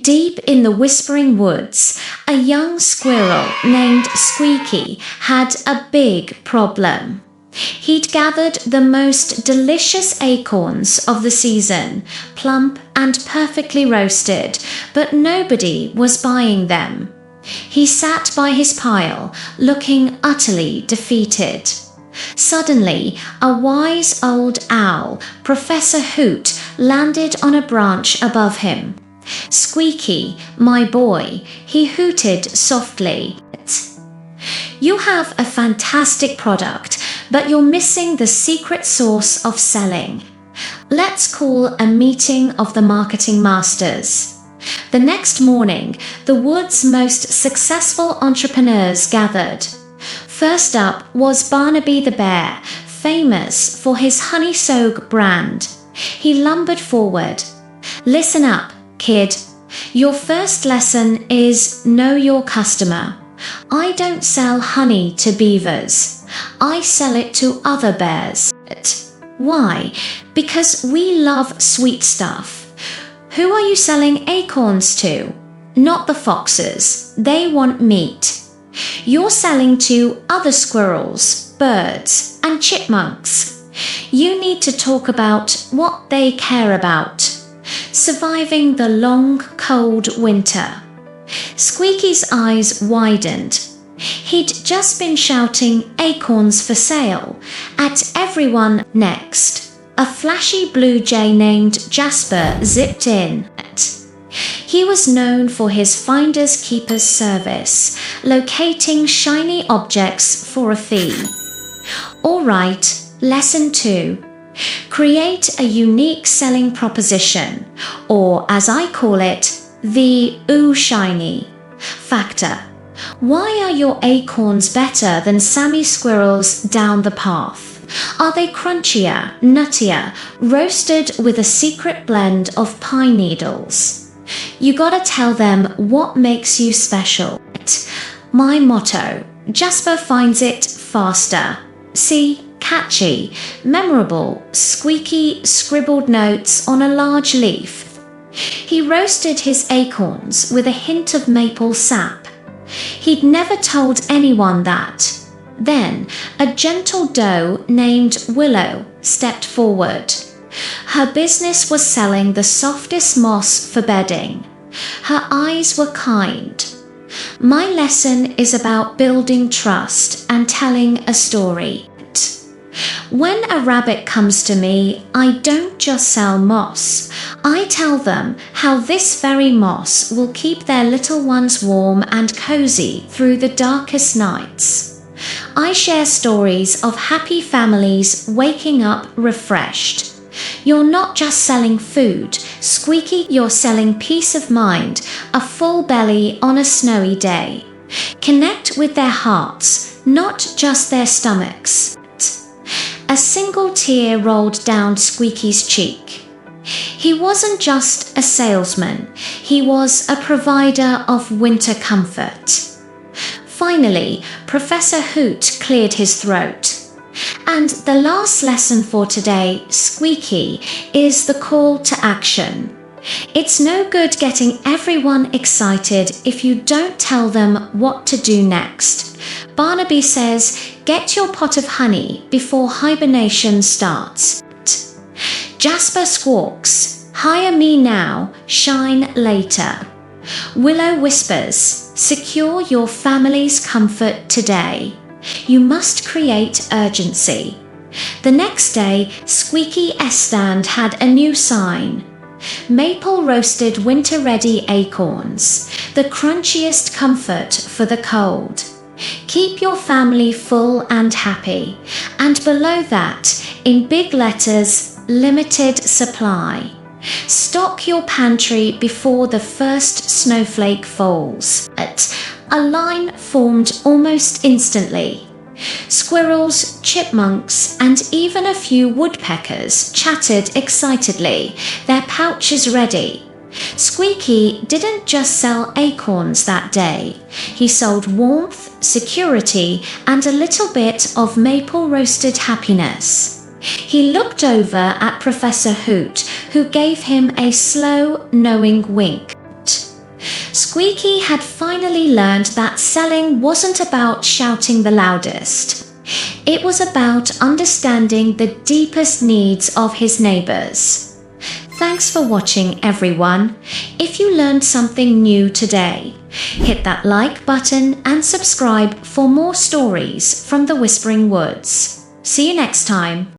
Deep in the whispering woods, a young squirrel named Squeaky had a big problem. He'd gathered the most delicious acorns of the season, plump and perfectly roasted, but nobody was buying them. He sat by his pile, looking utterly defeated. Suddenly, a wise old owl, Professor Hoot, landed on a branch above him. "Squeaky, my boy," he hooted softly. "You have a fantastic product, but you're missing the secret sauce of selling. Let's call a meeting of the marketing masters." The next morning, the wood's most successful entrepreneurs gathered. First up was Barnaby the Bear, famous for his honey soak brand. He lumbered forward. "Listen up, kid. Your first lesson is know your customer. I don't sell honey to beavers. I sell it to other bears." "Why?" "Because we love sweet stuff." "Who are you selling acorns to?" "Not the foxes. They want meat." "You're selling to other squirrels, birds, and chipmunks. You need to talk about what they care about. Surviving the long, cold winter." Squeaky's eyes widened. He'd just been shouting "acorns for sale" at everyone next. A flashy blue jay named Jasper zipped in. He was known for his finders keepers service, locating shiny objects for a fee. "All right, lesson 2. Create a unique selling proposition, or as I call it, the ooh shiny factor. Why are your acorns better than Sammy Squirrel's down the path? Are they crunchier, nuttier, roasted with a secret blend of pine needles? You gotta tell them what makes you special." My motto, Jasper finds it faster. See, catchy, memorable, Squeaky scribbled notes on a large leaf. He roasted his acorns with a hint of maple sap. He'd never told anyone that. Then, a gentle doe named Willow stepped forward. Her business was selling the softest moss for bedding. Her eyes were kind. My lesson is about building trust and telling a story. When a rabbit comes to me, I don't just sell moss. I tell them how this very moss will keep their little ones warm and cozy through the darkest nights. I share stories of happy families waking up refreshed. You're not just selling food, Squeaky, you're selling peace of mind, a full belly on a snowy day. Connect with their hearts, not just their stomachs. A single tear rolled down Squeaky's cheek. He wasn't just a salesman, he was a provider of winter comfort. Finally, Professor Hoot cleared his throat. And the last lesson for today, Squeaky, is the call to action. It's no good getting everyone excited if you don't tell them what to do next. Barnaby says, get your pot of honey before hibernation starts. Jasper squawks, hire me now, shine later. Willow whispers, secure your family's comfort today. You must create urgency. The next day, Squeaky Estand had a new sign. Maple roasted winter-ready acorns, the crunchiest comfort for the cold. Keep your family full and happy. And below that, in big letters, limited supply. Stock your pantry before the first snowflake falls. A line formed almost instantly. Squirrels, chipmunks, and even a few woodpeckers chattered excitedly, their pouches ready. Squeaky didn't just sell acorns that day. He sold warmth, security, and a little bit of maple-roasted happiness. He looked over at Professor Hoot, who gave him a slow, knowing wink. Squeaky had finally learned that selling wasn't about shouting the loudest. It was about understanding the deepest needs of his neighbors. Thanks for watching, everyone. If you learned something new today, hit that like button and subscribe for more stories from the Whispering Woods. See you next time.